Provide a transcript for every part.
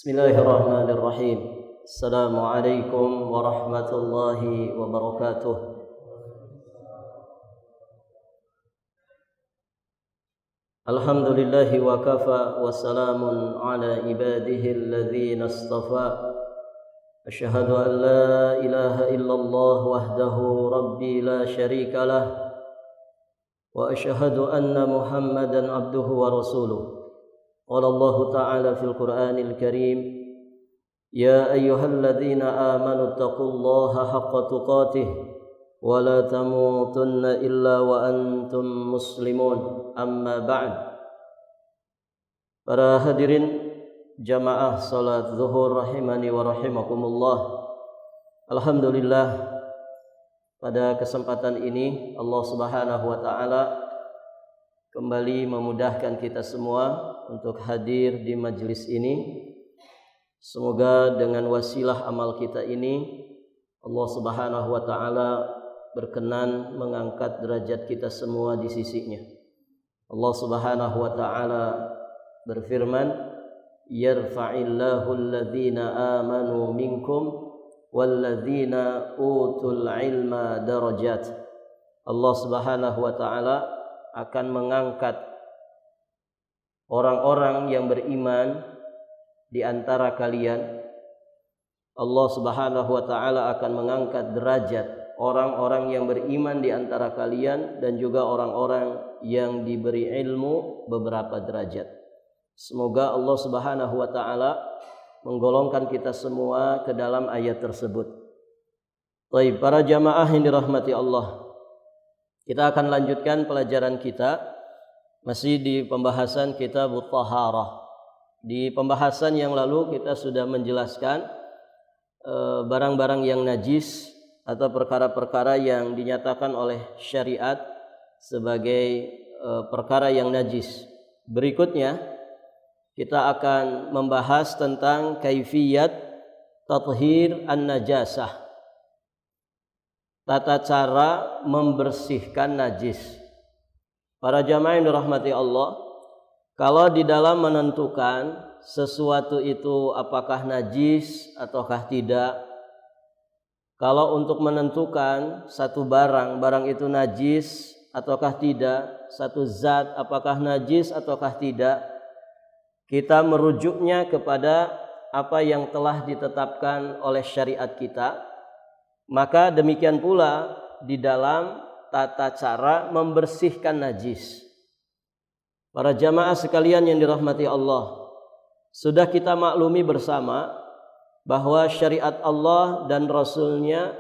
Bismillahirrahmanirrahim. Assalamualaikum warahmatullahi wabarakatuh. Alhamdulillahi wa kafa wa salamun ala ibadihi alladhina istafa. Asyhadu an la ilaha illallah wahdahu rabbi la syarika lah. Wa asyhadu anna Muhammadan abduhu wa rasuluh. Qala Allah Ta'ala fil Qur'anil Karim, Ya ayyuhalladzina amanu taqullaha haqqa tuqatih wa la tamutunna illa wa antum muslimun. Amma ba'd. Para hadirin jamaah salat zuhur rahimani wa rahimakumullah. Alhamdulillah, pada kesempatan ini Allah Subhanahu wa taala kembali memudahkan kita semua untuk hadir di majelis ini. Semoga dengan wasilah amal kita ini Allah Subhanahu wa taala berkenan mengangkat derajat kita semua di sisinya. Allah Subhanahu wa taala berfirman, Yarfa'illahu alladhina amanu minkum walladhina utul ilma darajat. Allah Subhanahu wa taala akan mengangkat orang-orang yang beriman di antara kalian. Allah Subhanahu wa taala akan mengangkat derajat orang-orang yang beriman di antara kalian dan juga orang-orang yang diberi ilmu beberapa derajat. Semoga Allah Subhanahu wa taala menggolongkan kita semua ke dalam ayat tersebut. Baik, para jamaah yang dirahmati Allah, kita akan lanjutkan pelajaran kita masih di pembahasan kitab Taharah. Di pembahasan yang lalu kita sudah menjelaskan barang-barang yang najis atau perkara-perkara yang dinyatakan oleh syariat sebagai perkara yang najis. Berikutnya kita akan membahas tentang kaifiyat tathhir an-najasah, tata cara membersihkan najis. Para jamaah yang dirahmati Allah, kalau di dalam menentukan sesuatu itu apakah najis ataukah tidak, kalau untuk menentukan satu barang itu najis ataukah tidak, satu zat apakah najis ataukah tidak, kita merujuknya kepada apa yang telah ditetapkan oleh syariat kita. Maka demikian pula di dalam tata cara membersihkan najis. Para jamaah sekalian yang dirahmati Allah, sudah kita maklumi bersama bahwa syariat Allah dan Rasul-Nya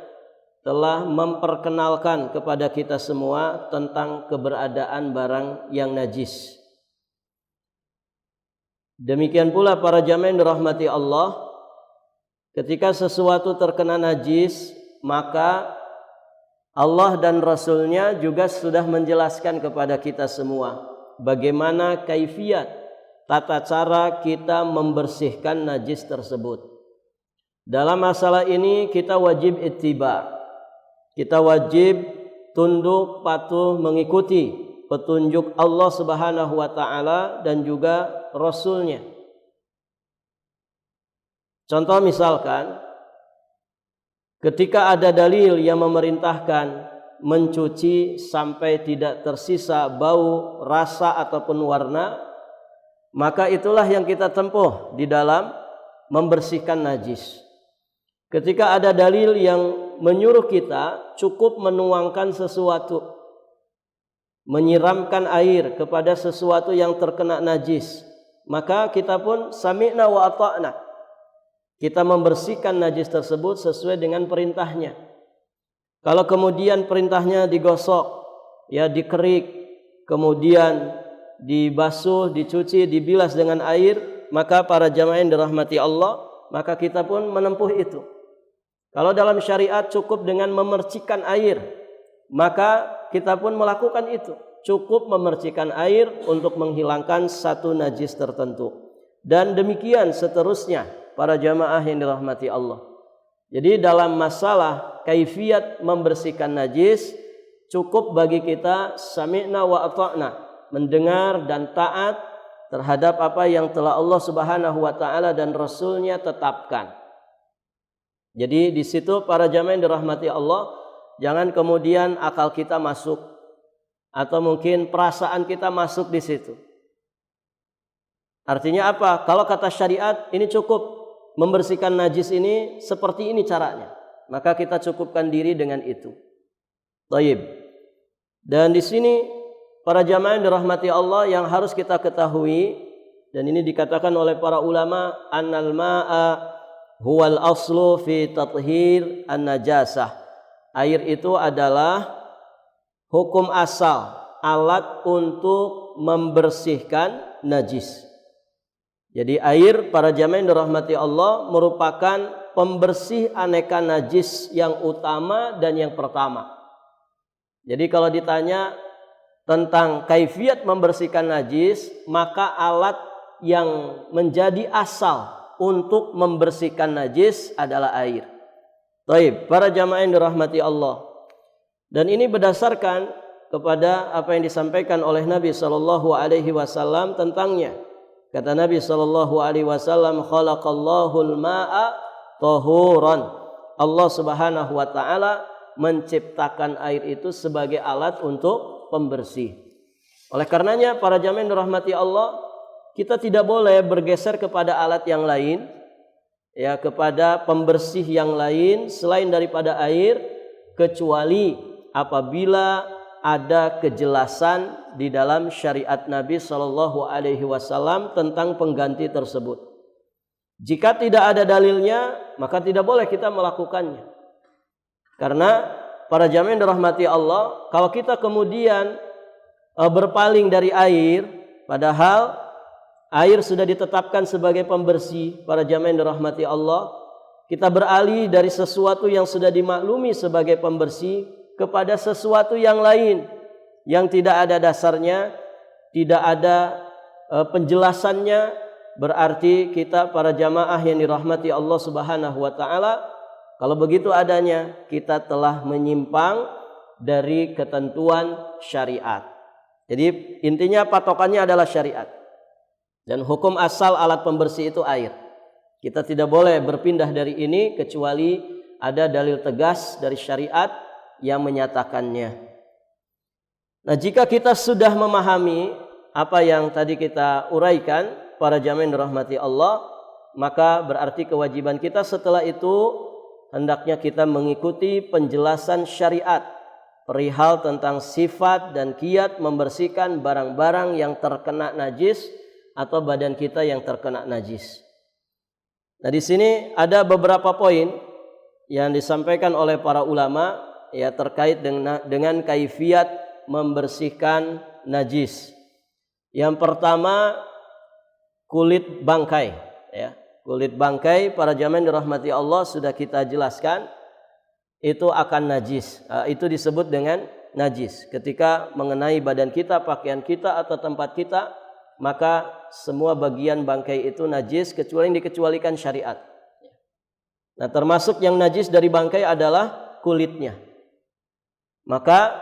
telah memperkenalkan kepada kita semua tentang keberadaan barang yang najis. Demikian pula para jamaah yang dirahmati Allah, ketika sesuatu terkena najis, maka Allah dan Rasul-Nya juga sudah menjelaskan kepada kita semua bagaimana kaifiyat, tata cara kita membersihkan najis tersebut. Dalam masalah ini kita wajib ittiba, kita wajib tunduk patuh mengikuti petunjuk Allah Subhanahu wa taala dan juga Rasul-Nya. Contoh misalkan, ketika ada dalil yang memerintahkan mencuci sampai tidak tersisa bau, rasa ataupun warna, maka itulah yang kita tempuh di dalam membersihkan najis. Ketika ada dalil yang menyuruh kita cukup menuangkan sesuatu, menyiramkan air kepada sesuatu yang terkena najis, maka kita pun sami'na wa ata'na. Kita membersihkan najis tersebut sesuai dengan perintahnya. Kalau kemudian perintahnya digosok, ya dikerik, kemudian dibasuh, dicuci, dibilas dengan air, maka para jamaah yang dirahmati Allah, maka kita pun menempuh itu. Kalau dalam syariat cukup dengan memercikkan air, maka kita pun melakukan itu. Cukup memercikkan air untuk menghilangkan satu najis tertentu. Dan demikian seterusnya, para jamaah yang dirahmati Allah. Jadi dalam masalah kaifiyat membersihkan najis, cukup bagi kita sami'na wa ata'na, mendengar dan taat terhadap apa yang telah Allah Subhanahu wa taala dan Rasulnya tetapkan. Jadi di situ para jamaah yang dirahmati Allah, jangan kemudian akal kita masuk atau mungkin perasaan kita masuk di situ. Artinya apa? Kalau kata syariat ini cukup membersihkan najis ini seperti ini caranya, maka kita cukupkan diri dengan itu. Thayyib. Dan di sini para jamaah yang dirahmati Allah yang harus kita ketahui, dan ini dikatakan oleh para ulama, annal ma'a huwal aslu fi tathhir an-najasah. Air itu adalah hukum asal, alat untuk membersihkan najis. Jadi air, para jamaah yang dirahmati Allah, merupakan pembersih aneka najis yang utama dan yang pertama. Jadi kalau ditanya tentang kaifiat membersihkan najis, maka alat yang menjadi asal untuk membersihkan najis adalah air. Baik, para jamaah yang dirahmati Allah. Dan ini berdasarkan kepada apa yang disampaikan oleh Nabi sallallahu alaihi wasallam tentangnya. Kata Nabi sallallahu alaihi wasallam, khalaqallahul ma'a tahuran. Allah Subhanahu wa taala menciptakan air itu sebagai alat untuk pembersih. Oleh karenanya para jamaah yang dirahmati Allah, kita tidak boleh bergeser kepada alat yang lain, ya, kepada pembersih yang lain selain daripada air, kecuali apabila ada kejelasan di dalam syariat Nabi Shallallahu Alaihi Wasallam tentang pengganti tersebut. Jika tidak ada dalilnya, maka tidak boleh kita melakukannya. Karena para jamaah yang dirahmati Allah, kalau kita kemudian berpaling dari air, padahal air sudah ditetapkan sebagai pembersih, para jamaah yang dirahmati Allah, kita beralih dari sesuatu yang sudah dimaklumi sebagai pembersih kepada sesuatu yang lain yang tidak ada dasarnya, tidak ada penjelasannya, berarti kita para jamaah yang dirahmati Allah Subhanahu wa taala, kalau begitu adanya, kita telah menyimpang dari ketentuan syariat. Jadi intinya patokannya adalah syariat. Dan hukum asal alat pembersih itu air. Kita tidak boleh berpindah dari ini kecuali ada dalil tegas dari syariat yang menyatakannya. Nah, jika kita sudah memahami apa yang tadi kita uraikan, para jamaah yang dirahmati Allah, maka berarti kewajiban kita setelah itu hendaknya kita mengikuti penjelasan syariat perihal tentang sifat dan kiat membersihkan barang-barang yang terkena najis atau badan kita yang terkena najis. Nah, di sini ada beberapa poin yang disampaikan oleh para ulama, ya, terkait dengan kaifiat membersihkan najis. Yang pertama, kulit bangkai, ya. Kulit bangkai, para jamaah yang dirahmati Allah, sudah kita jelaskan itu akan najis. Itu disebut dengan najis. Ketika mengenai badan kita, pakaian kita atau tempat kita, maka semua bagian bangkai itu najis kecuali yang dikecualikan syariat. Nah, termasuk yang najis dari bangkai adalah kulitnya. Maka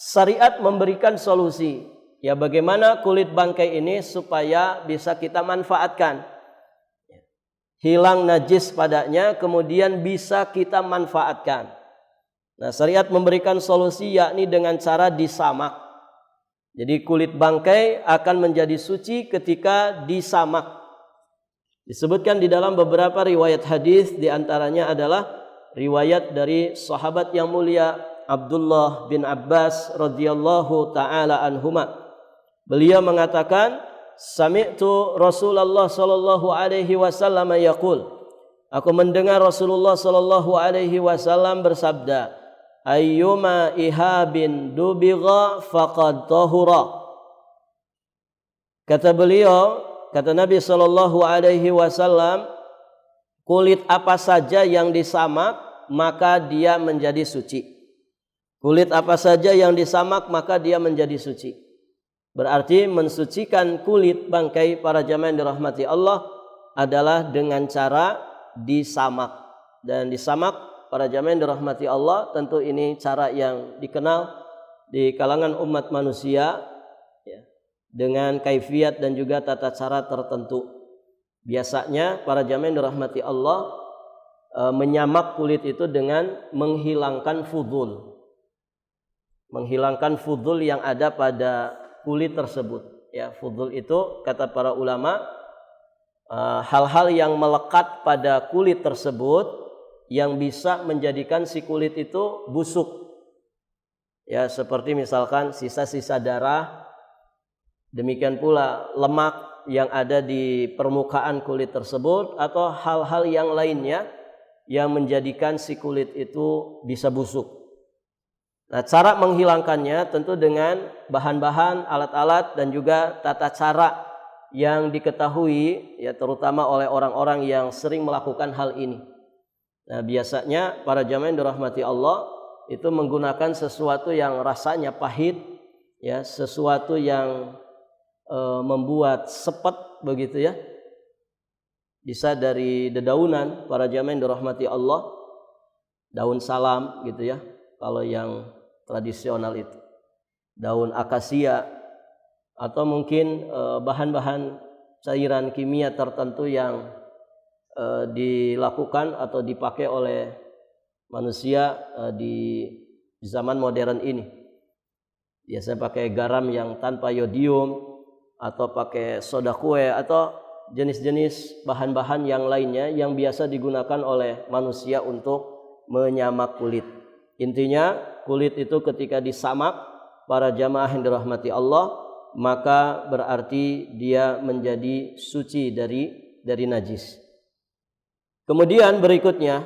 syariat memberikan solusi, ya, bagaimana kulit bangkai ini supaya bisa kita manfaatkan. Hilang najis padanya, kemudian bisa kita manfaatkan. Nah, syariat memberikan solusi yakni dengan cara disamak. Jadi kulit bangkai akan menjadi suci ketika disamak. Disebutkan di dalam beberapa riwayat hadis, di antaranya adalah riwayat dari sahabat yang mulia Abdullah bin Abbas radhiyallahu taala anhuma. Beliau mengatakan, sami'tu Rasulullah sallallahu alaihi wasallam yaqul, aku mendengar Rasulullah sallallahu alaihi wasallam bersabda, ayyuma ihabin dubigha faqad tahura. Kata beliau, kata Nabi sallallahu alaihi wasallam, kulit apa saja yang disamak maka dia menjadi suci. Kulit apa saja yang disamak maka dia menjadi suci. Berarti mensucikan kulit bangkai, para jamaah yang dirahmati Allah, adalah dengan cara disamak. Dan disamak, para jamaah yang dirahmati Allah, tentu ini cara yang dikenal di kalangan umat manusia, ya. dengan kaifiat dan juga tata cara tertentu. Biasanya para jamaah yang dirahmati Allah menyamak kulit itu dengan menghilangkan fudul. Menghilangkan fudul yang ada pada kulit tersebut. Ya, fudul itu kata para ulama hal-hal yang melekat pada kulit tersebut yang bisa menjadikan si kulit itu busuk. Ya, seperti misalkan sisa-sisa darah, demikian pula lemak yang ada di permukaan kulit tersebut atau hal-hal yang lainnya yang menjadikan si kulit itu bisa busuk. Nah, cara menghilangkannya tentu dengan bahan-bahan, alat-alat dan juga tata cara yang diketahui ya terutama oleh orang-orang yang sering melakukan hal ini. Nah, biasanya para jamaah yang dirahmati Allah itu menggunakan sesuatu yang rasanya pahit, ya, sesuatu yang membuat sepet begitu ya. Bisa dari dedaunan para jamaah yang dirahmati Allah, daun salam gitu ya. Kalau yang tradisional itu daun akasia atau mungkin bahan-bahan cairan kimia tertentu yang dilakukan atau dipakai oleh manusia di zaman modern ini. Biasanya pakai garam yang tanpa yodium atau pakai soda kue atau jenis-jenis bahan-bahan yang lainnya yang biasa digunakan oleh manusia untuk menyamak kulit. Intinya kulit itu ketika disamak para jamaah yang dirahmati Allah maka berarti dia menjadi suci dari najis. Kemudian berikutnya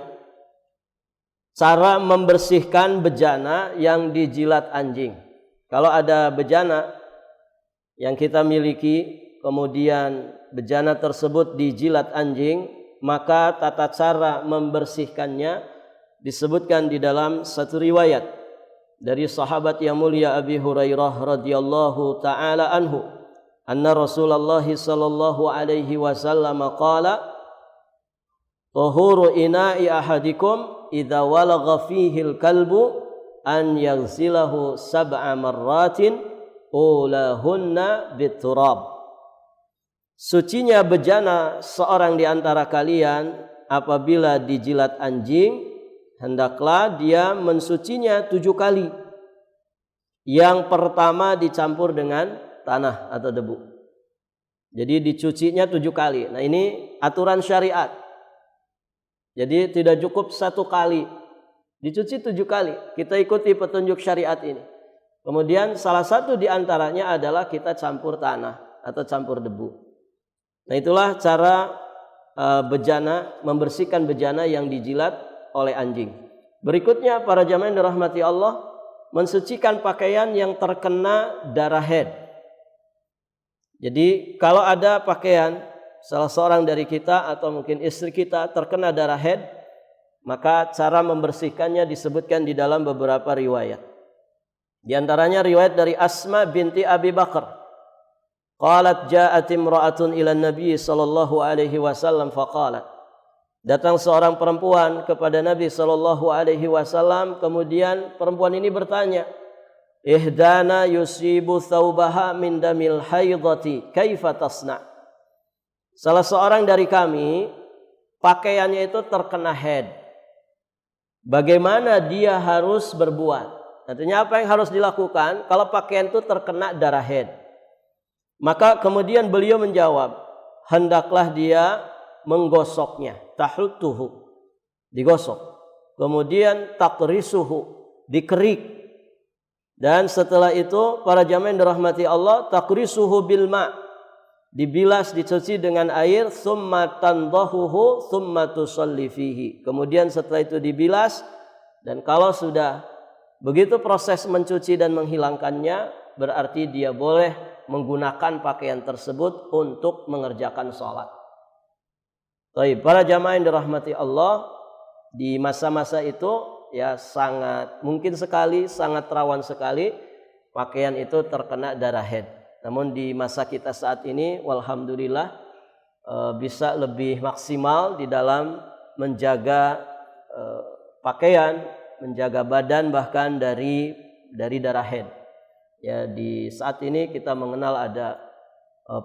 cara membersihkan bejana yang dijilat anjing. Kalau ada bejana yang kita miliki kemudian bejana tersebut dijilat anjing, maka tata cara membersihkannya disebutkan di dalam satu riwayat dari sahabat yang mulia Abi Hurairah radhiyallahu taala anhu, anna Rasulullah sallallahu alaihi wasallam qala, "Tuhuru ina'i ahadikum idza walagha fihi al-kalbu an yaghsilahu sab'a marratin ulahunna biturab." Sucinya bejana seorang di antara kalian apabila dijilat anjing, hendaklah dia mensucinya 7 kali. Yang pertama dicampur dengan tanah atau debu. Jadi dicucinya 7 kali. Nah, ini aturan syariat. Jadi tidak cukup 1 kali. Dicuci 7 kali. Kita ikuti petunjuk syariat ini. Kemudian salah satu di antaranya adalah kita campur tanah atau campur debu. Nah, itulah cara bejana, membersihkan bejana yang dijilat oleh anjing. Berikutnya para jamaah yang dirahmati Allah, mensucikan pakaian yang terkena darah haid. Jadi kalau ada pakaian salah seorang dari kita atau mungkin istri kita terkena darah haid, maka cara membersihkannya disebutkan di dalam beberapa riwayat. Di antaranya riwayat dari Asma binti Abi Bakar. Qalat ja'at imra'atun ila Nabi sallallahu alaihi wasallam faqalat. Datang seorang perempuan kepada Nabi sallallahu alaihi wasallam, kemudian perempuan ini bertanya, "Ihdana yusibu thawbaha min damil haidati, kaifa tasna?" Salah seorang dari kami pakaiannya itu terkena haid. Bagaimana dia harus berbuat? Artinya apa yang harus dilakukan kalau pakaian itu terkena darah haid? Maka kemudian beliau menjawab, hendaklah dia menggosoknya, tahuttuhu, digosok. Kemudian takrisuhu, dikerik. Dan setelah itu para jamaah yang dirahmati Allah, takrisuhu bil ma', dibilas, dicuci dengan air, summa tandahuhu, summa tusalli fihi. Kemudian setelah itu dibilas, dan kalau sudah begitu proses mencuci dan menghilangkannya, berarti dia boleh menggunakan pakaian tersebut untuk mengerjakan sholat. Baik, para jamaah yang dirahmati Allah, di masa-masa itu ya sangat mungkin sekali, sangat rawan sekali pakaian itu terkena darah haid. Namun di masa kita saat ini, walhamdulillah bisa lebih maksimal di dalam menjaga pakaian, menjaga badan bahkan dari darah haid. Ya, di saat ini kita mengenal ada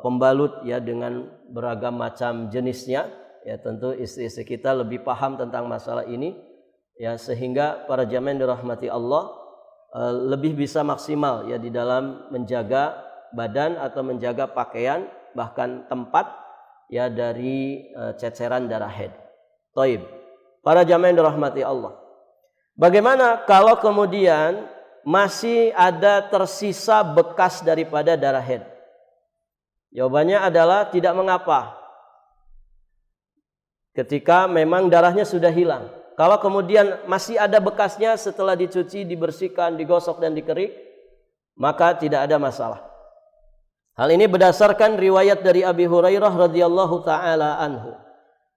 pembalut ya dengan beragam macam jenisnya. Ya, tentu istri-istri kita lebih paham tentang masalah ini ya, sehingga para jamaah yang dirahmati Allah lebih bisa maksimal ya di dalam menjaga badan atau menjaga pakaian bahkan tempat ya dari ceceran darah haid. Taib. Para jamaah yang dirahmati Allah. Bagaimana kalau kemudian masih ada tersisa bekas daripada darah haid? Jawabannya adalah tidak mengapa. Ketika memang darahnya sudah hilang. Kalau kemudian masih ada bekasnya setelah dicuci, dibersihkan, digosok dan dikerik, maka tidak ada masalah. Hal ini berdasarkan riwayat dari Abi Hurairah radhiyallahu taala anhu.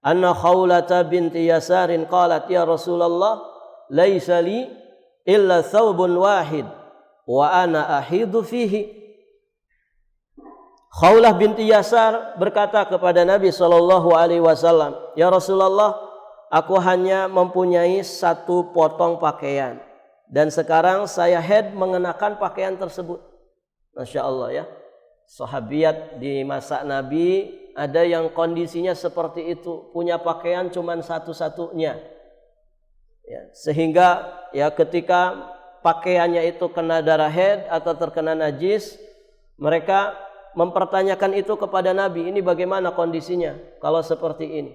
Anna Khawlata binti Yasarin qalat ya Rasulullah laisa li illa thawbun wahid wa ana ahidu fihi. Khawlah binti Yasar berkata kepada Nabi SAW, ya Rasulullah, aku hanya mempunyai satu potong pakaian dan sekarang saya haid mengenakan pakaian tersebut. Masya Allah ya, sahabiat di masa Nabi ada yang kondisinya seperti itu, punya pakaian cuma satu-satunya ya, sehingga ya ketika pakaiannya itu kena darah haid atau terkena najis, mereka mempertanyakan itu kepada Nabi, ini bagaimana kondisinya kalau seperti ini.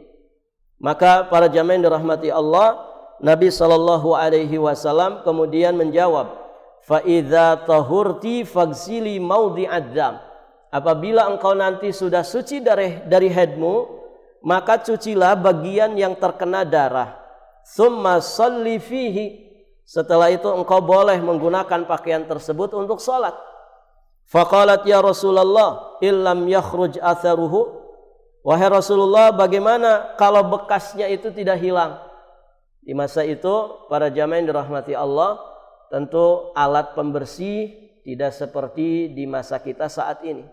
Maka para jamaah yang dirahmati Allah, Nabi SAW kemudian menjawab, fa idza tahurti fagsili maudhi'ad dam. Apabila engkau nanti sudah suci dari haidmu, maka cucilah bagian yang terkena darah. Tsumma shalli fihi. Setelah itu engkau boleh menggunakan pakaian tersebut untuk salat. Faqalat ya Rasulullah illam yakhruj atharuhu. Wahai Rasulullah, bagaimana kalau bekasnya itu tidak hilang? Di masa itu para jamaah yang dirahmati Allah, tentu alat pembersih tidak seperti di masa kita saat ini.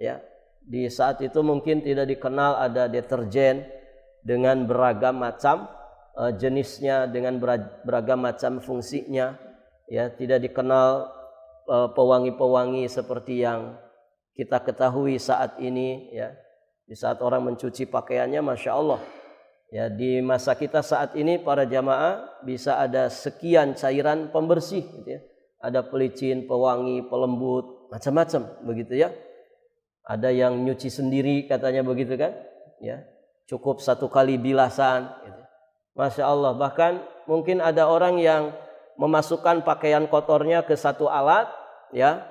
Ya, di saat itu mungkin tidak dikenal ada deterjen dengan beragam macam jenisnya, dengan beragam macam fungsinya. Ya, tidak dikenal pewangi-pewangi seperti yang kita ketahui saat ini. Ya, di saat orang mencuci pakaiannya, masya Allah. Ya, di masa kita saat ini para jamaah bisa ada sekian cairan pembersih, gitu ya. Ada pelicin, pewangi, pelembut, macam-macam, begitu ya. Ada yang nyuci sendiri katanya begitu kan? Ya, cukup satu kali bilasan. Gitu. Masya Allah. Bahkan mungkin ada orang yang memasukkan pakaian kotornya ke satu alat, ya,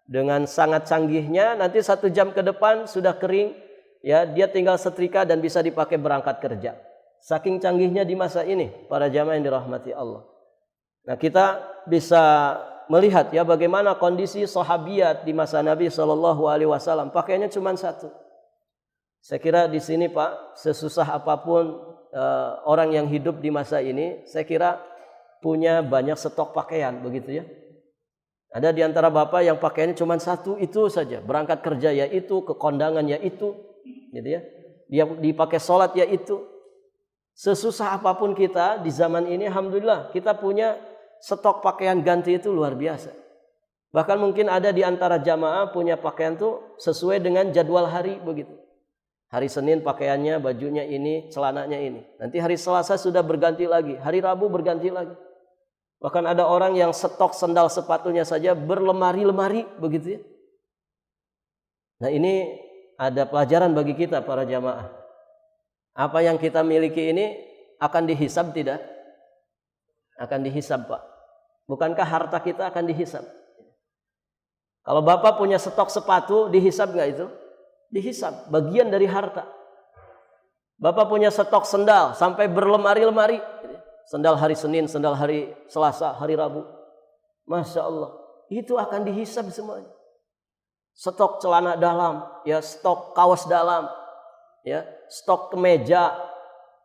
dengan sangat canggihnya. Nanti 1 jam ke depan sudah kering. Ya, dia tinggal setrika dan bisa dipakai berangkat kerja. Saking canggihnya di masa ini para jamaah yang dirahmati Allah. Nah, kita bisa melihat ya bagaimana kondisi sahabiat di masa Nabi SAW. Pakaiannya cuma satu. Saya kira di sini Pak, sesusah apapun orang yang hidup di masa ini, saya kira punya banyak stok pakaian, begitu ya. Ada di antara bapak yang pakaiannya cuma satu, itu saja. Berangkat kerja ya itu, ke kondangan ya itu, gitu ya. Dia dipakai sholat ya itu. Sesusah apapun kita di zaman ini, alhamdulillah kita punya stok pakaian ganti itu luar biasa. Bahkan mungkin ada di antara jamaah punya pakaian itu sesuai dengan jadwal hari begitu. Hari Senin pakaiannya, bajunya ini, celananya ini. Nanti hari Selasa sudah berganti lagi, hari Rabu berganti lagi. Bahkan ada orang yang stok sendal sepatunya saja berlemari-lemari begitu ya. Nah, ini ada pelajaran bagi kita para jamaah. Apa yang kita miliki ini akan dihisab tidak? Akan dihisab, Pak. Bukankah harta kita akan dihisab? Kalau Bapak punya stok sepatu, dihisab nggak itu? Dihisab, bagian dari harta. Bapak punya stok sendal sampai berlemari-lemari. Sendal hari Senin, sendal hari Selasa, hari Rabu. Masya Allah, itu akan dihisab semuanya. Stok celana dalam, ya, stok kaos dalam, ya, stok kemeja,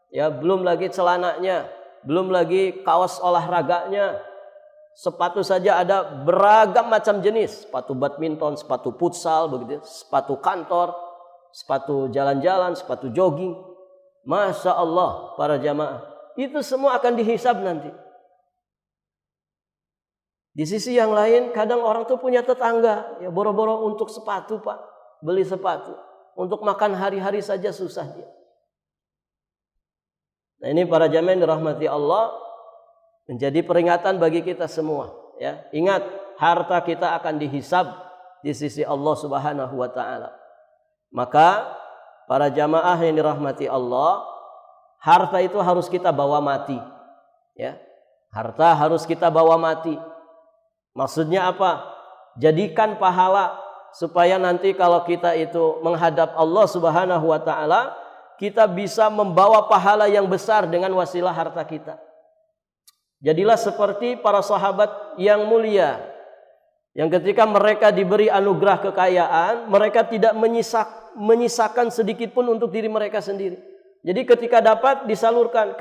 ya, belum lagi celananya, belum lagi kaos olahraganya. Sepatu saja ada beragam macam jenis, sepatu badminton, sepatu futsal, begitu, sepatu kantor, sepatu jalan-jalan, sepatu jogging. Masya Allah, para jamaah, itu semua akan dihisab nanti. Di sisi yang lain kadang orang tuh punya tetangga, ya boro-boro untuk sepatu Pak, beli sepatu. Untuk makan hari-hari saja susah dia. Nah ini para jamaah yang dirahmati Allah, menjadi peringatan bagi kita semua. Ya, ingat, harta kita akan dihisab di sisi Allah Subhanahu wa taala. Maka para jamaah yang dirahmati Allah, harta itu harus kita bawa mati. Ya. Harta harus kita bawa mati. Maksudnya apa? Jadikan pahala supaya nanti kalau kita itu menghadap Allah Subhanahu wa taala, kita bisa membawa pahala yang besar dengan wasilah harta kita. Jadilah seperti para sahabat yang mulia, yang ketika mereka diberi anugerah kekayaan, mereka tidak menyisakan sedikit pun untuk diri mereka sendiri. Jadi ketika dapat disalurkan,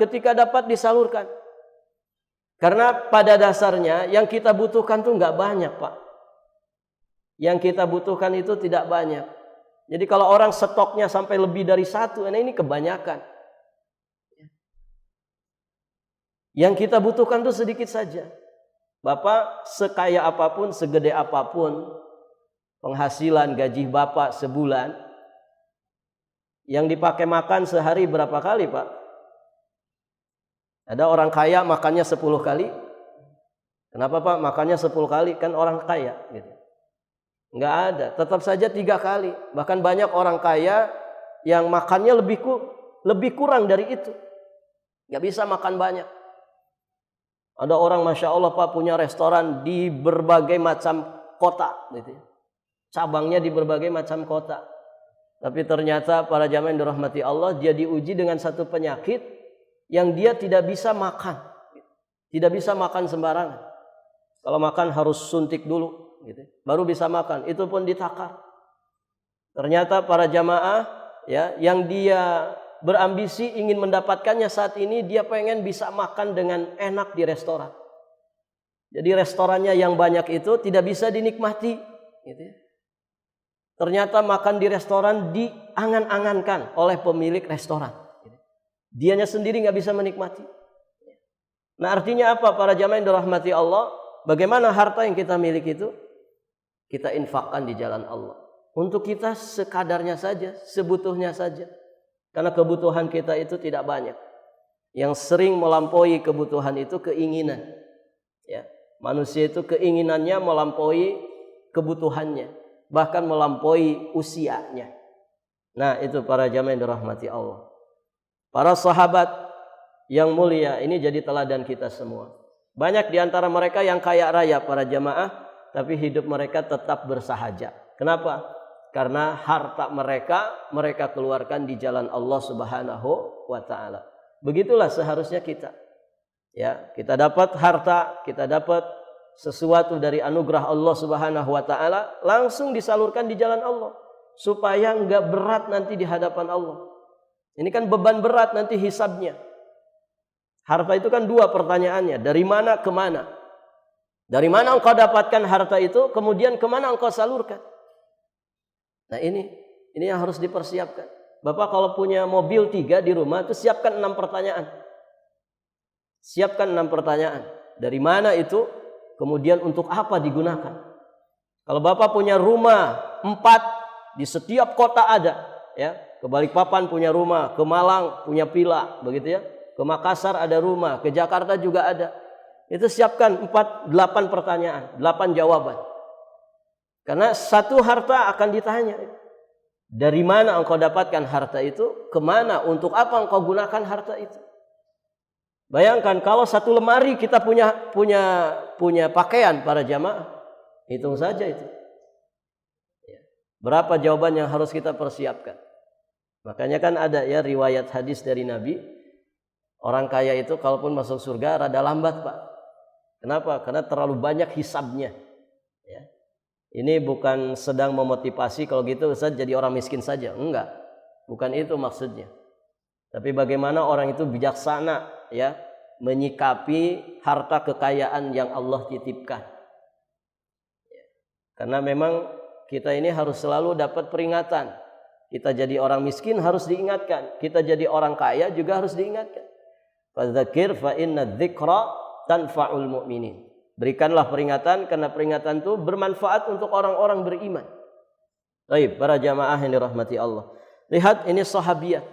Karena pada dasarnya yang kita butuhkan tuh nggak banyak, Pak. Yang kita butuhkan itu tidak banyak. Jadi kalau orang stoknya sampai lebih dari 1, nah ini kebanyakan. Yang kita butuhkan itu sedikit saja. Bapak sekaya apapun, segede apapun penghasilan gaji Bapak sebulan, yang dipakai makan sehari berapa kali, Pak? Ada orang kaya makannya 10 kali. Kenapa, Pak? Makannya 10 kali, kan orang kaya gitu. Enggak ada, tetap saja 3 kali. Bahkan banyak orang kaya yang makannya lebih kurang dari itu. Enggak bisa makan banyak. Ada orang Masya Allah Pak punya restoran di berbagai macam kota gitu. Cabangnya di berbagai macam kota. Tapi ternyata para jamaah yang dirahmati Allah, dia diuji dengan satu penyakit yang dia tidak bisa makan. Tidak bisa makan sembarangan. Kalau makan harus suntik dulu gitu. Baru bisa makan, itu pun ditakar. Ternyata para jamaah ya, yang dia berambisi ingin mendapatkannya saat ini, dia pengen bisa makan dengan enak di restoran. Jadi restorannya yang banyak itu tidak bisa dinikmati gitu ya. Ternyata makan di restoran diangan-angankan oleh pemilik restoran. Dianya sendiri nggak bisa menikmati. Nah artinya apa para jamaah yang dirahmati Allah? Bagaimana harta yang kita miliki itu kita infakkan di jalan Allah. Untuk kita sekadarnya saja, sebutuhnya saja. Karena kebutuhan kita itu tidak banyak. Yang sering melampaui kebutuhan itu keinginan. Ya, manusia itu keinginannya melampaui kebutuhannya, bahkan melampaui usianya. Nah, itu para jamaah yang dirahmati Allah. Para sahabat yang mulia ini jadi teladan kita semua. Banyak di antara mereka yang kaya raya para jamaah, tapi hidup mereka tetap bersahaja. Kenapa? Karena harta mereka keluarkan di jalan Allah Subhanahu wa taala. Begitulah seharusnya kita. Ya, kita dapat harta, kita dapat sesuatu dari anugerah Allah Subhanahu wa taala, langsung disalurkan di jalan Allah supaya enggak berat nanti di hadapan Allah. Ini kan beban berat nanti hisabnya. Harta itu kan 2 pertanyaannya, dari mana ke mana? Dari mana engkau dapatkan harta itu, kemudian ke mana engkau salurkan? Nah ini yang harus dipersiapkan. Bapak kalau punya mobil 3 di rumah, itu siapkan 6 pertanyaan. Siapkan 6 pertanyaan. Dari mana itu? Kemudian untuk apa digunakan? Kalau Bapak punya rumah 4, di setiap kota ada. Ya, ke Balikpapan punya rumah, ke Malang punya villa, begitu ya. Ke Makassar ada rumah, ke Jakarta juga ada. Itu siapkan 8 pertanyaan, 8 jawaban. Karena satu harta akan ditanya. Dari mana engkau dapatkan harta itu? Kemana? Untuk apa engkau gunakan harta itu? Bayangkan kalau satu lemari kita punya pakaian para jamaah. Hitung saja itu. Berapa jawaban yang harus kita persiapkan? Makanya kan ada ya riwayat hadis dari Nabi. Orang kaya itu kalaupun masuk surga rada lambat, Pak. Kenapa? Karena terlalu banyak hisabnya. Ya. Ini bukan sedang memotivasi kalau gitu Ustaz jadi orang miskin saja. Enggak. Bukan itu maksudnya. Tapi bagaimana orang itu bijaksana ya menyikapi harta kekayaan yang Allah titipkan. Ya. Karena memang kita ini harus selalu dapat peringatan. Kita jadi orang miskin harus diingatkan. Kita jadi orang kaya juga harus diingatkan. Fadzakir fa inna dzikra tanfa'ul mu'minin. Berikanlah peringatan karena peringatan itu bermanfaat untuk orang-orang beriman. Baik, para jamaah yang dirahmati Allah. Lihat ini sahabiat.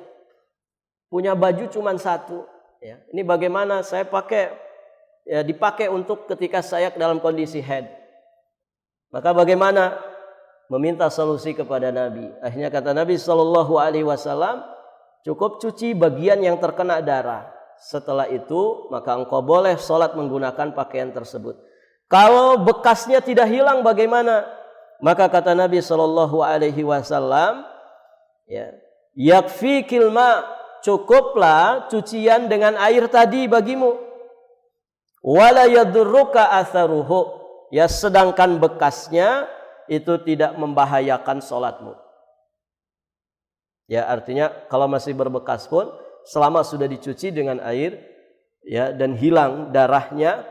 Punya baju cuma satu. Ya. Ini bagaimana saya pakai, ya, dipakai untuk ketika saya dalam kondisi haid. Maka bagaimana? Meminta solusi kepada Nabi. Akhirnya kata Nabi SAW, cukup cuci bagian yang terkena darah. Setelah itu maka engkau boleh sholat menggunakan pakaian tersebut. Kalau bekasnya tidak hilang bagaimana? Maka kata Nabi SAW, ya, yakfikil ma, cukuplah cucian dengan air tadi bagimu. Wala yadurruka atharuhu, ya, sedangkan bekasnya itu tidak membahayakan sholatmu. Ya, artinya kalau masih berbekas pun selama sudah dicuci dengan air, ya, dan hilang darahnya,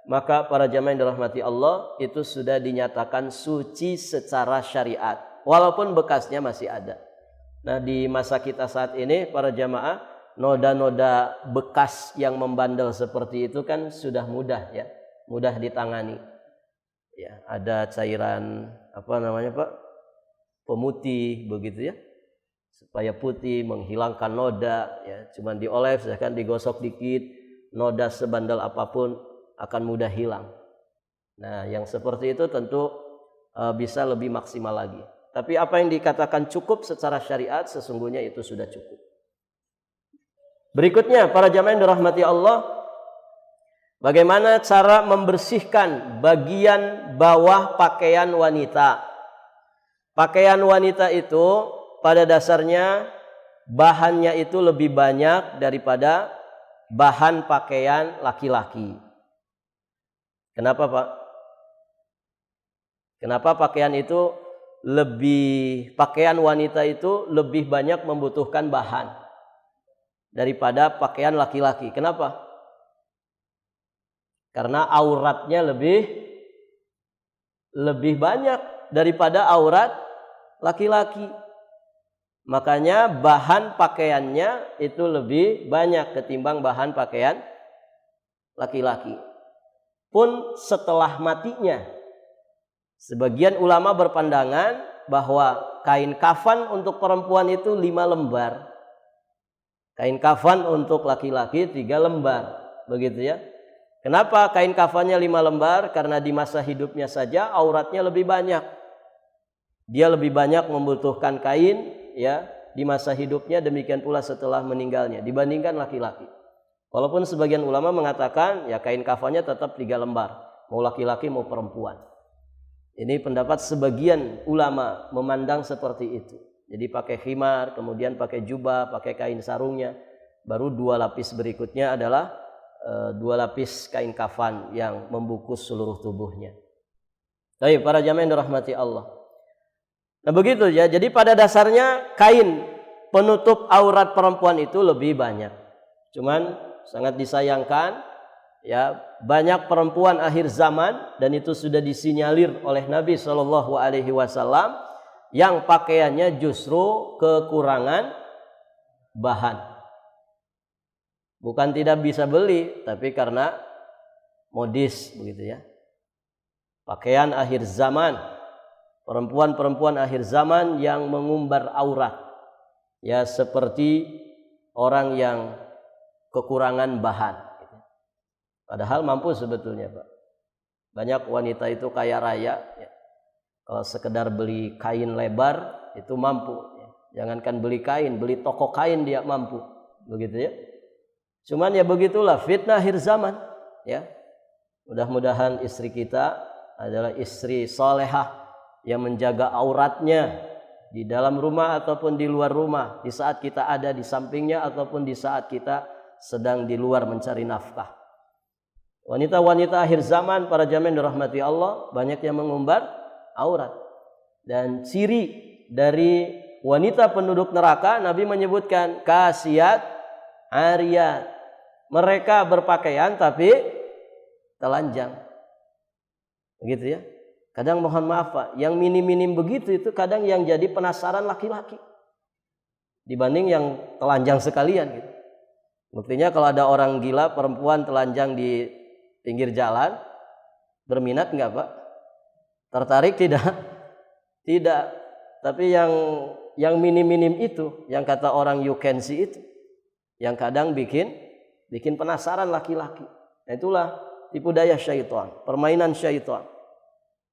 maka para jamaah yang dirahmati Allah itu sudah dinyatakan suci secara syariat walaupun bekasnya masih ada. Nah, di masa kita saat ini para jamaah, noda-noda bekas yang membandel seperti itu kan sudah mudah, ya, mudah ditangani. Ya, ada cairan apa namanya, Pak? Pemutih begitu, ya. Supaya putih, menghilangkan noda, ya, cuman dioles, kan digosok dikit, noda sebandel apapun akan mudah hilang. Nah, yang seperti itu tentu bisa lebih maksimal lagi. Tapi apa yang dikatakan cukup secara syariat sesungguhnya itu sudah cukup. Berikutnya para jamaah yang dirahmati Allah, bagaimana cara membersihkan bagian bawah pakaian wanita. Pakaian wanita itu pada dasarnya bahannya itu lebih banyak daripada bahan pakaian laki-laki. Kenapa, Pak? Kenapa pakaian itu pakaian wanita itu lebih banyak membutuhkan bahan daripada pakaian laki-laki? Kenapa? Karena auratnya lebih banyak daripada aurat laki-laki. Makanya bahan pakaiannya itu lebih banyak ketimbang bahan pakaian laki-laki. Pun setelah matinya, sebagian ulama berpandangan bahwa kain kafan untuk perempuan itu 5 lembar. Kain kafan untuk laki-laki 3 lembar. Begitu, ya. Kenapa kain kafannya 5 lembar? Karena di masa hidupnya saja auratnya lebih banyak. Dia lebih banyak membutuhkan kain, ya, di masa hidupnya, demikian pula setelah meninggalnya dibandingkan laki-laki. Walaupun sebagian ulama mengatakan ya kain kafannya tetap 3 lembar, mau laki-laki mau perempuan. Ini pendapat sebagian ulama memandang seperti itu. Jadi pakai khimar, kemudian pakai jubah, pakai kain sarungnya, baru 2 lapis berikutnya adalah 2 lapis kain kafan yang membungkus seluruh tubuhnya. Baik, para jamaah yang dirahmati Allah. Nah, begitu, ya. Jadi pada dasarnya kain penutup aurat perempuan itu lebih banyak. Cuman sangat disayangkan, ya, banyak perempuan akhir zaman, dan itu sudah disinyalir oleh Nabi SAW, yang pakaiannya justru kekurangan bahan. Bukan tidak bisa beli, tapi karena modis, begitu, ya. Pakaian akhir zaman, perempuan-perempuan akhir zaman yang mengumbar aurat, ya, seperti orang yang kekurangan bahan. Padahal mampu sebetulnya, Pak. Banyak wanita itu kaya raya, ya. Kalau sekedar beli kain lebar itu mampu, ya. Jangankan beli kain, beli toko kain dia mampu, begitu, ya. Cuman ya begitulah fitnah akhir zaman, ya. Mudah-mudahan istri kita adalah istri salehah yang menjaga auratnya di dalam rumah ataupun di luar rumah, di saat kita ada di sampingnya ataupun di saat kita sedang di luar mencari nafkah. Wanita-wanita akhir zaman, para jamaah dirahmati Allah, banyak yang mengumbar aurat. Dan ciri dari wanita penduduk neraka, Nabi menyebutkan kasiyat, ariyat. Mereka berpakaian tapi telanjang. Begitu, ya. Kadang mohon maaf, Pak, yang minim-minim begitu itu kadang yang jadi penasaran laki-laki dibanding yang telanjang sekalian, gitu. Buktinya kalau ada orang gila perempuan telanjang di pinggir jalan, Berminat enggak, Pak? Tertarik tidak? Tidak. Tapi yang minim-minim itu, yang kata orang you can see itu, yang kadang bikin penasaran laki-laki. Nah, itulah tipu daya syaitan, permainan syaitan.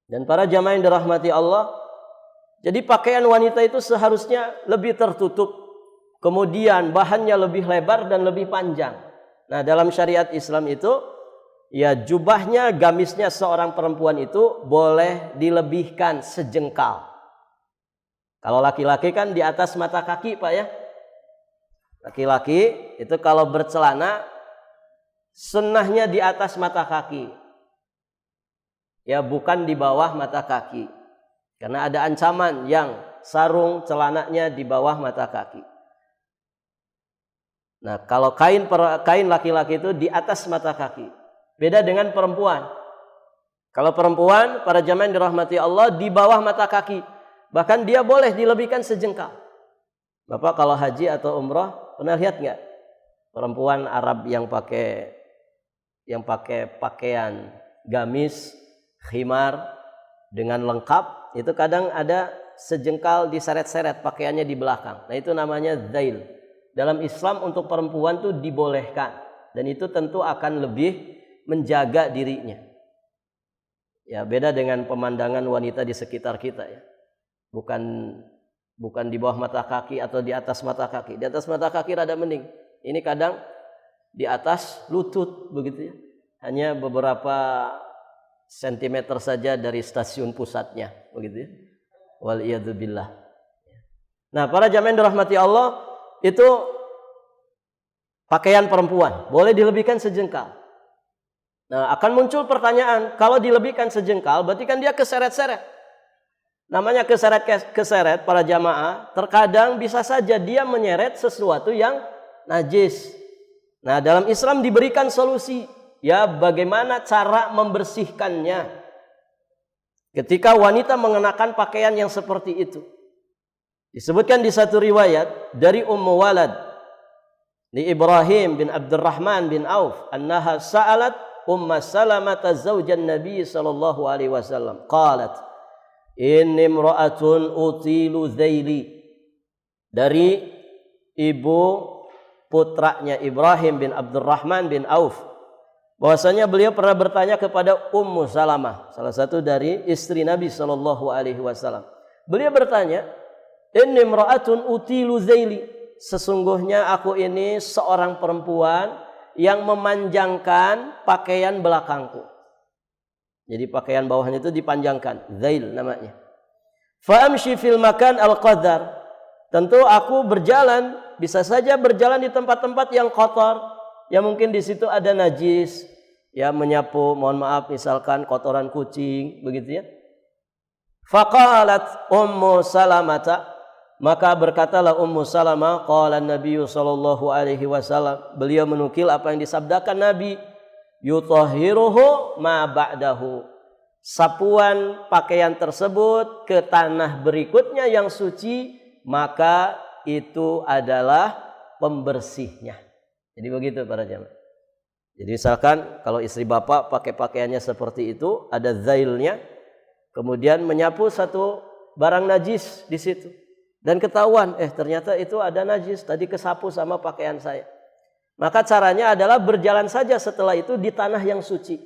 Dan para jamaah yang dirahmati Allah, jadi pakaian wanita itu seharusnya lebih tertutup, kemudian bahannya lebih lebar dan lebih panjang. Nah, dalam syariat Islam itu, ya jubahnya, gamisnya seorang perempuan itu boleh dilebihkan sejengkal. Kalau laki-laki kan di atas mata kaki, Pak ya. Laki-laki itu kalau bercelana sunnahnya di atas mata kaki. Ya, bukan di bawah mata kaki. Karena ada ancaman yang sarung celananya di bawah mata kaki. Nah, kalau kain laki-laki itu di atas mata kaki. Beda dengan perempuan. Kalau perempuan, para jamaah yang dirahmati Allah, di bawah mata kaki. Bahkan dia boleh dilebihkan sejengkal. Bapak kalau haji atau umrah pernah lihat nggak perempuan Arab yang pakai pakaian gamis, khimar dengan lengkap, itu kadang ada sejengkal diseret-seret pakaiannya di belakang. Nah, itu namanya zail. Dalam Islam untuk perempuan itu dibolehkan, dan itu tentu akan lebih menjaga dirinya. Ya, beda dengan pemandangan wanita di sekitar kita ya. Bukan di bawah mata kaki atau di atas mata kaki. Di atas mata kaki rada mending. Ini kadang di atas lutut begitu ya. Hanya beberapa sentimeter saja dari stasiun pusatnya begitu ya. Wal iyadzubillah. Nah, para jamaah yang dirahmati Allah, itu pakaian perempuan boleh dilebihkan sejengkal. Nah, akan muncul pertanyaan, kalau dilebihkan sejengkal berarti kan dia keseret-seret. Namanya keseret para jamaah, terkadang bisa saja dia menyeret sesuatu yang najis. Nah, dalam Islam diberikan solusi, ya bagaimana cara membersihkannya. Ketika wanita mengenakan pakaian yang seperti itu. Disebutkan di satu riwayat dari Ummu Walad, di Ibrahim bin Abdurrahman bin Auf, annaha sa'alat Umma Salamah zaujan Nabi sallallahu alaihi wasallam. Qalat, inni imra'atun utilu zaili. Dari ibu putranya Ibrahim bin Abdurrahman bin Auf, bahwasanya beliau pernah bertanya kepada Ummu Salamah, salah satu dari istri Nabi sallallahu alaihi wasallam. Beliau bertanya, inni imra'atun utilu zaili, sesungguhnya aku ini seorang perempuan yang memanjangkan pakaian belakangku. Jadi pakaian bawahnya itu dipanjangkan, zail namanya. Fa amshi fil makan al-qadar. Tentu aku berjalan, bisa saja berjalan di tempat-tempat yang kotor, yang mungkin di situ ada najis, ya menyapu, mohon maaf misalkan kotoran kucing, begitu ya. Faqalat Ummu Salamah, maka berkatalah Ummu Salamah, qala Nabi sallallahu alaihi wasallam, beliau menukil apa yang disabdakan Nabi, yutahhiruhu ma ba'dahu. Sapuan pakaian tersebut ke tanah berikutnya yang suci, maka itu adalah pembersihnya. Jadi begitu para jamaah. Jadi misalkan kalau istri bapak pakai pakaiannya seperti itu, ada zailnya, kemudian menyapu satu barang najis di situ, dan ketahuan, ternyata itu ada najis, tadi kesapu sama pakaian saya. Maka caranya adalah berjalan saja setelah itu di tanah yang suci.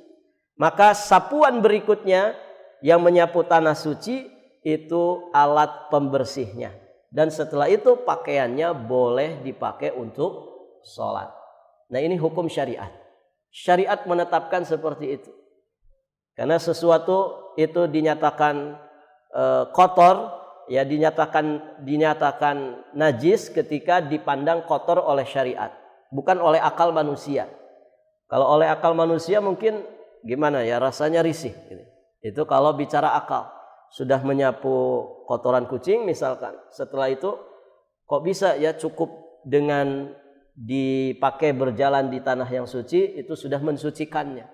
Maka sapuan berikutnya yang menyapu tanah suci itu alat pembersihnya. Dan setelah itu pakaiannya boleh dipakai untuk sholat. Nah, ini hukum syariat. Syariat menetapkan seperti itu. Karena sesuatu itu dinyatakan kotor, ya dinyatakan najis ketika dipandang kotor oleh syariat. Bukan oleh akal manusia. Kalau oleh akal manusia mungkin gimana ya, rasanya risih. Itu kalau bicara akal. Sudah menyapu kotoran kucing misalkan. Setelah itu kok bisa ya cukup dengan dipakai berjalan di tanah yang suci, itu sudah mensucikannya.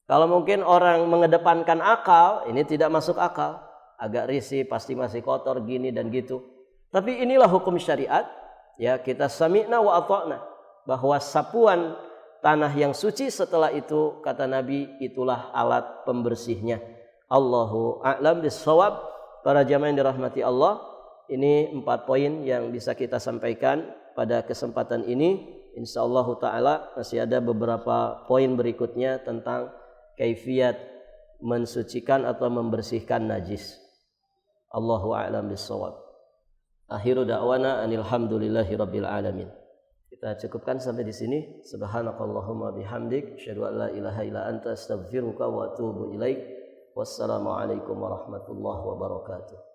Kalau mungkin orang mengedepankan akal, ini tidak masuk akal. Agak risih, pasti masih kotor gini dan gitu. Tapi inilah hukum syariat. Ya, kita sami'na wa ata'na. Bahwa sapuan tanah yang suci. Setelah itu kata Nabi itulah alat pembersihnya. Allahu a'lam bissawab. Para jamaah yang dirahmati Allah, ini 4 poin yang bisa kita sampaikan pada kesempatan ini. Insyaallah taala masih ada beberapa poin berikutnya tentang kaifiat mensucikan atau membersihkan najis. Allahu a'lam bissawab. Akhiru da'wana alhamdulillahi rabbil alamin. Kita cukupkan sampai di sini. Subhanakallahumma bihamdik, asyhadu an la ilaha illa anta, astaghfiruka wa atubu ilaik. Wassalamualaikum warahmatullahi wabarakatuh.